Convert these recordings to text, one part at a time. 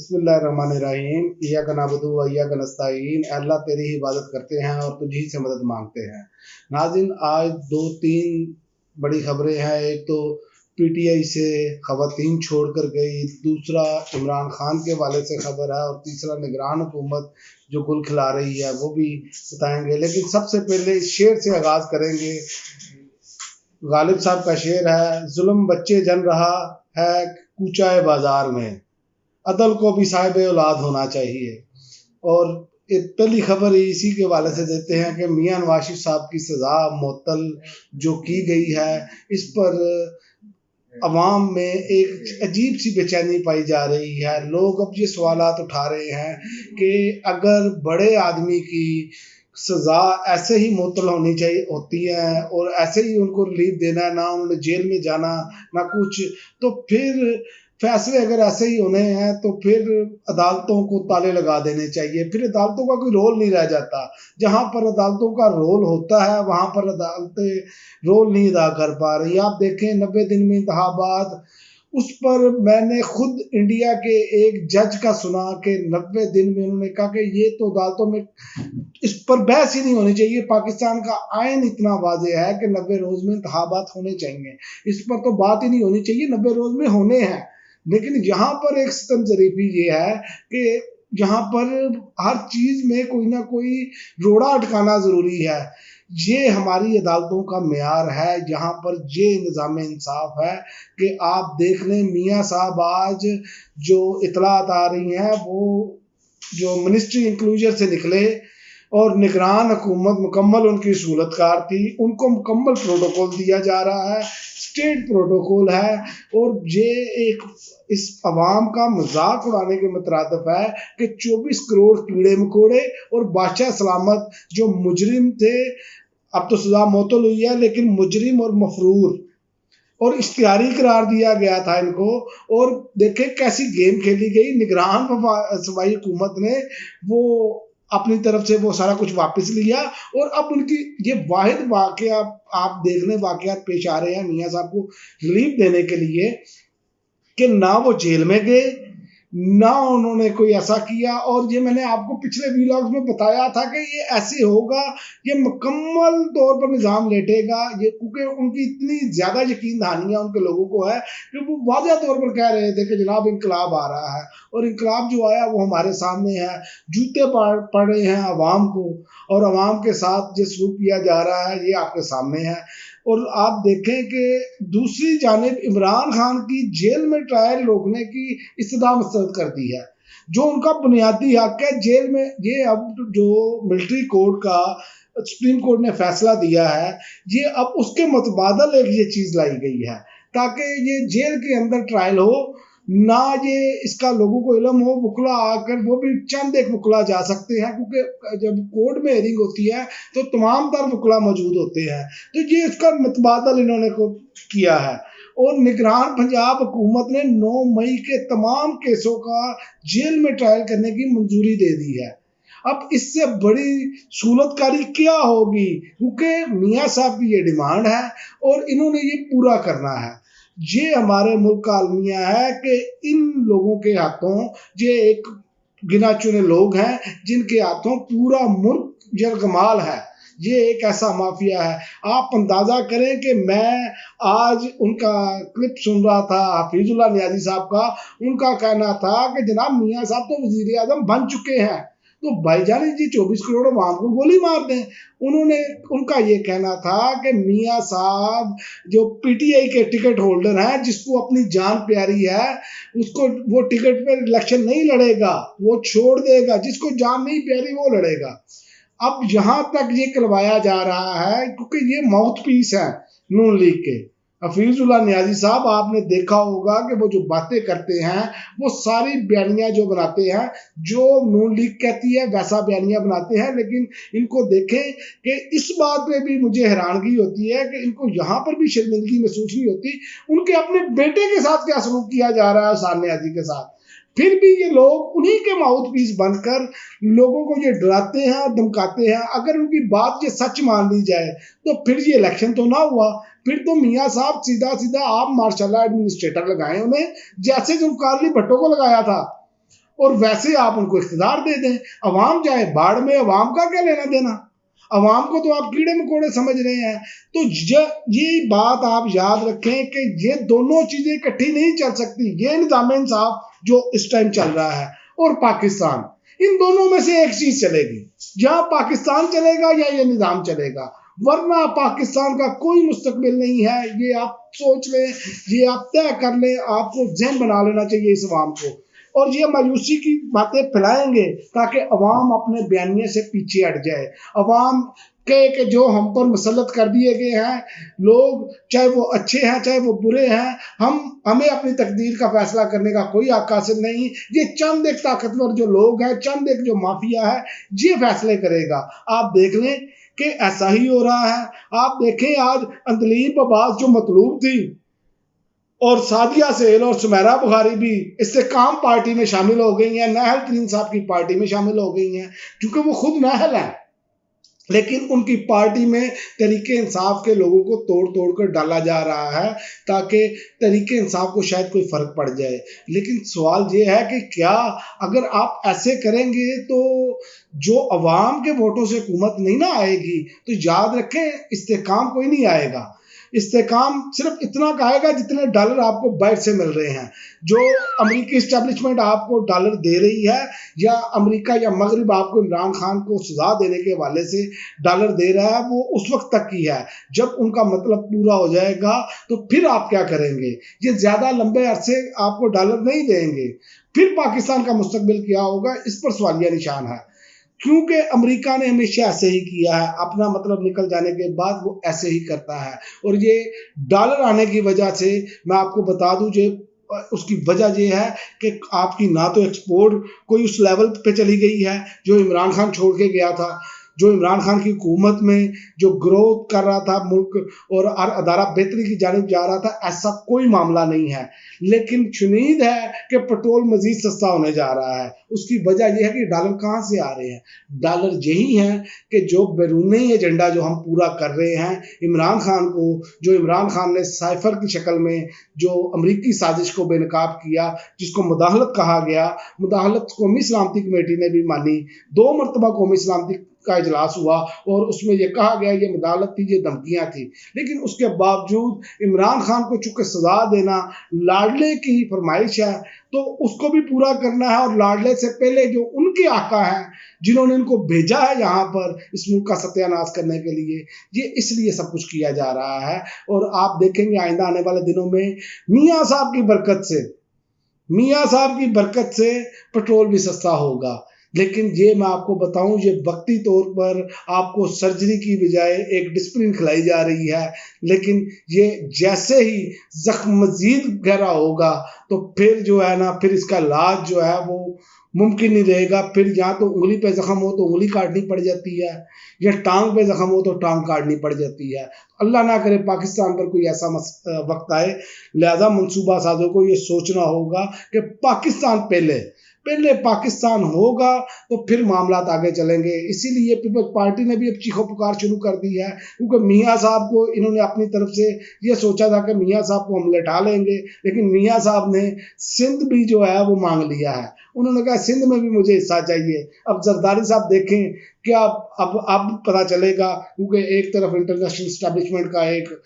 बिस्मिल्लाहिर्रहमानिर्रहीम। इय्याका नअबुदु व इय्याका नस्तईन। अल्लाह तेरी ही इबादत करते हैं और तुझी से मदद मांगते हैं। नाज़रीन, आज दो तीन बड़ी खबरें हैं। एक तो पीटीआई से खवातीन छोड़ कर गई, दूसरा इमरान खान के वाले से खबर है और तीसरा निगरान हुकूमत जो गुल खिला रही है वो भी बताएंगे। लेकिन सबसे पहले इस शेर से आगाज़ करेंगे। गालिब साहब का शेर है, जुल्म बच्चे जन रहा है कूचाए बाजार में, अदल को भी साहिब औलाद होना चाहिए। और एक पहली खबर इसी के वाले से देते हैं कि मियां नवाज साहब की सज़ा मुअत्तल जो की गई है, इस पर अवाम में एक अजीब सी बेचैनी पाई जा रही है। लोग अब ये सवालात उठा रहे हैं कि अगर बड़े आदमी की सज़ा ऐसे ही मुअत्तल होनी चाहिए होती है और ऐसे ही उनको रिलीफ देना है, ना उन्होंने जेल में जाना ना कुछ, तो फिर फैसले अगर ऐसे ही होने हैं तो फिर अदालतों को ताले लगा देने चाहिए। फिर अदालतों का कोई रोल नहीं रह जाता। जहाँ पर अदालतों का रोल होता है वहाँ पर अदालतें रोल नहीं अदा कर पा रही। आप देखें 90 दिन में इंतखाबात, उस पर मैंने खुद इंडिया के एक जज का सुना कि 90 दिन में उन्होंने कहा कि ये तो अदालतों में इस पर बहस ही नहीं होनी चाहिए। पाकिस्तान का आइन इतना वाज़ेह है कि 90 रोज़ में इंतखाबात होने चाहिए, इस पर तो बात ही नहीं होनी चाहिए, 90 रोज़ में होने हैं। लेकिन यहाँ पर एक सितम ज़रीफ़ी ये है कि यहाँ पर हर चीज़ में कोई ना कोई रोड़ा अटकाना ज़रूरी है। ये हमारी अदालतों का मेयार है, जहाँ पर ये निज़ाम इंसाफ है कि आप देख लें मियाँ साहब आज जो इतलात आ रही हैं वो जो मिनिस्ट्री इंक्लूजर से निकले और निगरान हुकूमत मुकम्मल उनकी सहूलतकार थी, उनको मुकम्मल प्रोटोकॉल दिया जा रहा है, स्टेट प्रोटोकॉल है। और ये एक इस अवाम का मजाक उड़ाने के मुतरादिफ है कि 24 करोड़ कीड़े मकोड़े और बादशाह सलामत जो मुजरिम थे, अब तो सजा मुअत्तल हुई है, लेकिन मुजरिम और मफरूर और इख्तियारी करार दिया गया था इनको। और देखें कैसी गेम खेली गई। निगरान सूबाई हुकूमत ने वो अपनी तरफ से वो सारा कुछ वापस लिया और अब उनकी ये वाहिद वाकया आप देख लें, वाकयात पेश आ रहे हैं मियाँ साहब को रिलीफ देने के लिए कि ना वो जेल में गए, ना उन्होंने कोई ऐसा किया। और ये मैंने आपको पिछले वीलॉग्स में बताया था कि ये ऐसे होगा, ये मुकम्मल तौर पर निज़ाम लेटेगा। ये क्योंकि उनकी इतनी ज़्यादा यकीन दहानियाँ उनके लोगों को है कि वो वाज़ह तौर पर कह रहे थे कि जनाब इनकलाब आ रहा है, और इनकलाब जो आया वो हमारे सामने है। जूते पड़ रहे हैं आवाम को और आवाम के साथ जो सलूक किया जा रहा है ये आपके सामने है। और आप देखें कि दूसरी जानिब इमरान खान की जेल में ट्रायल रोकने की इस्तदा मुस्तरद कर दी है, जो उनका बुनियादी हक है। जेल में ये अब जो मिलिट्री कोर्ट का सुप्रीम कोर्ट ने फैसला दिया है, ये अब उसके मुतबादल एक ये चीज़ लाई गई है ताकि ये जेल के अंदर ट्रायल हो ना। ये इसका लोगों को इल्म हो, वकला आकर वो भी चंद एक वकला जा सकते हैं, क्योंकि जब कोर्ट में हेयरिंग होती है तो तमाम तर वकला मौजूद होते हैं। तो ये इसका मुतबादल इन्होंने को किया है। और निगरान पंजाब हुकूमत ने 9 मई के तमाम केसों का जेल में ट्रायल करने की मंजूरी दे दी है। अब इससे बड़ी सहूलतकारी क्या होगी, क्योंकि मियाँ साहब की ये डिमांड है और इन्होंने ये पूरा करना है। ये हमारे मुल्क का अलमिया है कि इन लोगों के हाथों, ये एक गिना चुने लोग हैं जिनके हाथों पूरा मुल्क यरगमाल है। ये एक ऐसा माफिया है। आप अंदाज़ा करें कि मैं आज उनका क्लिप सुन रहा था हफीजुल्लाह नियाज़ी साहब का, उनका कहना था कि जनाब मियाँ साहब तो वज़ीर आज़म बन चुके हैं, तो भाईजान जी 24 करोड़ अवाम को गोली मार दें। उनका ये कहना था कि मियाँ साहब जो पीटीआई के टिकट होल्डर हैं, जिसको अपनी जान प्यारी है, उसको वो टिकट पर इलेक्शन नहीं लड़ेगा, वो छोड़ देगा। जिसको जान नहीं प्यारी वो लड़ेगा। अब यहाँ तक ये करवाया जा रहा है क्योंकि ये माउथ पीस है नून लीग के। हफीजुल्लाह नियाज़ी साहब, आपने देखा होगा कि वो जो बातें करते हैं वो सारी बयानियाँ जो बनाते हैं, जो नून लीग कहती है वैसा बयानियाँ बनाते हैं। लेकिन इनको देखें कि इस बात पे भी मुझे हैरानगी होती है कि इनको यहाँ पर भी शर्मिंदगी महसूस नहीं होती। उनके अपने बेटे के साथ क्या सलूक किया जा रहा है हुसैन नियाज़ी के साथ, फिर भी ये लोग उन्हीं के माउथ पीस बनकर लोगों को ये डराते हैं और धमकाते हैं। अगर उनकी बात ये सच मान ली जाए तो फिर ये इलेक्शन तो ना हुआ, फिर तो मियाँ साहब सीधा सीधा आप मार्शल एडमिनिस्ट्रेटर लगाए उन्हें, जैसे जुल्फ़िकार अली भुट्टो को लगाया था। और वैसे आप उनको इख्तियार दे दें, अवाम जाए बाढ़ में, अवाम का क्या लेना देना, अवाम को तो आप कीड़े मकोड़े समझ रहे हैं। तो ये बात आप याद रखें कि ये दोनों चीजें इकट्ठी नहीं चल सकती। ये निज़ाम इंसाफ जो इस टाइम चल रहा है और पाकिस्तान, इन दोनों में से एक चीज चलेगी, या पाकिस्तान चलेगा या ये निज़ाम चलेगा, वरना पाकिस्तान का कोई मुस्तकबिल नहीं है। ये आप सोच लें, ये आप तय कर लें, आपको जहन बना लेना चाहिए इस अवाम को। और ये मायूसी की बातें फैलाएंगे ताकि अवाम अपने बयानिए से पीछे हट जाए। अवाम के जो हम पर मुसल्लत कर दिए गए हैं लोग, चाहे वो अच्छे हैं चाहे वो बुरे हैं, हमें अपनी तकदीर का फैसला करने का कोई हक हासिल नहीं। ये चंद एक ताकतवर जो लोग हैं, चंद एक जो माफिया है, ये फैसले करेगा। आप देख लें कि ऐसा ही हो रहा है। आप देखें आज अंतलीब अब्बास जो मतलूब थी, और सादिया सेल और सुमेरा बुखारी भी इस्तेकाम पार्टी में शामिल हो गई हैं, नाहल तरीन साहब की पार्टी में शामिल हो गई हैं, क्योंकि वो खुद नाहल हैं, लेकिन उनकी पार्टी में तरीके इंसाफ के लोगों को तोड़ तोड़ कर डाला जा रहा है ताकि तरीके इंसाफ को शायद कोई फर्क पड़ जाए। लेकिन सवाल ये है कि क्या अगर आप ऐसे करेंगे तो जो अवाम के वोटों से हुकूमत नहीं ना आएगी, तो याद रखें इस्तेकाम कोई नहीं आएगा। इस्तेकाम सिर्फ इतना का आएगा जितने डॉलर आपको बाहर से मिल रहे हैं। जो अमेरिकी इस्टेब्लिशमेंट आपको डॉलर दे रही है, या अमेरिका या मगरिब आपको इमरान खान को सजा देने के हवाले से डॉलर दे रहा है, वो उस वक्त तक की है। जब उनका मतलब पूरा हो जाएगा तो फिर आप क्या करेंगे? ये ज्यादा लंबे अरसे आपको डॉलर नहीं देंगे। फिर पाकिस्तान का मुस्तकबिल क्या होगा, इस पर सवालिया निशान है, क्योंकि अमेरिका ने हमेशा ऐसे ही किया है। अपना मतलब निकल जाने के बाद वो ऐसे ही करता है। और ये डॉलर आने की वजह से मैं आपको बता दूं, जो उसकी वजह ये है कि आपकी ना तो एक्सपोर्ट कोई उस लेवल पे चली गई है जो इमरान खान छोड़ के गया था। जो इमरान खान की हुकूमत में जो ग्रोथ कर रहा था मुल्क और हर अदारा बेहतरी की जानिब जा रहा था, ऐसा कोई मामला नहीं है। लेकिन शुनीद है कि पेट्रोल मजीद सस्ता होने जा रहा है। उसकी वजह यह है कि डॉलर कहाँ से आ रहे हैं? डॉलर यही है कि जो बैरूनी एजेंडा जो हम पूरा कर रहे हैं इमरान खान को, जो इमरान खान ने साइफर की शक्ल में जो अमरीकी साजिश को बेनकाब किया, जिसको मुदाहलत कहा गया, मुदाहलत कौमी सलामती कमेटी ने भी मानी। 2 मरतबा कौमी सलामती का इजलास हुआ और उसमें यह कहा गया ये मुदाहलत थी, ये धमकियां थी। लेकिन उसके बावजूद इमरान खान को चूंकि सजा देना लाडले की फरमाइश है, तो उसको भी पूरा करना है। और लाडले से पहले जो उनके आका हैं, जिन्होंने इनको भेजा है यहाँ पर इस मुल्क का सत्यानाश करने के लिए, ये इसलिए सब कुछ किया जा रहा है। और आप देखेंगे आइंदा आने वाले दिनों में मियाँ साहब की बरकत से पेट्रोल भी सस्ता होगा। लेकिन ये मैं आपको बताऊं, ये वक्ती तौर पर आपको सर्जरी की बजाय एक डिस्प्रिन खिलाई जा रही है। लेकिन ये जैसे ही जख्म मजीद गहरा होगा तो फिर जो है ना, फिर इसका इलाज जो है वो मुमकिन नहीं रहेगा। फिर या तो उंगली पे जख्म हो तो उंगली काटनी पड़ जाती है, या टांग पे जख्म हो तो टांग काटनी पड़ जाती है। अल्लाह ना करे पाकिस्तान पर कोई ऐसा वक्त आए। लिहाजा मनसूबा साजों को ये सोचना होगा कि पाकिस्तान पहले पाकिस्तान होगा तो फिर मामला आगे चलेंगे। इसीलिए पीपल्स पार्टी ने भी अब चीखो पुकार शुरू कर दी है, क्योंकि मियाँ साहब को इन्होंने अपनी तरफ से ये सोचा था कि मियाँ साहब को हम लटा लेंगे, लेकिन मियाँ साहब ने सिंध भी जो है वो मांग लिया है। उन्होंने कहा सिंध में भी मुझे हिस्सा चाहिए। अब जरदारी साहब देखें क्या अब पता चलेगा, क्योंकि एक तरफ इंटरनेशनल एस्टेब्लिशमेंट का एक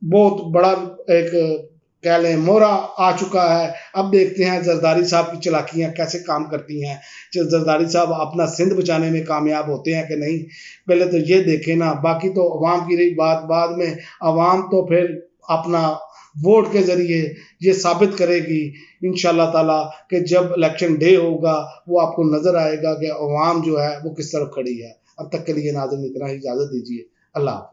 बहुत बड़ा एक कह लें मोहरा आ चुका है। अब देखते हैं जरदारी साहब की चालाकियां कैसे काम करती हैं। जरदारी साहब अपना सिंध बचाने में कामयाब होते हैं कि नहीं, पहले तो ये देखें ना। बाकी तो अवाम की रही बात, बाद में अवाम तो फिर अपना वोट के ज़रिए ये साबित करेगी इंशाल्लाह ताला कि जब इलेक्शन डे होगा वो आपको नज़र आएगा कि अवाम जो है वो किस तरफ खड़ी है। अब तक के लिए नाज़रीन इतना ही, इजाज़त दीजिए। अल्लाह।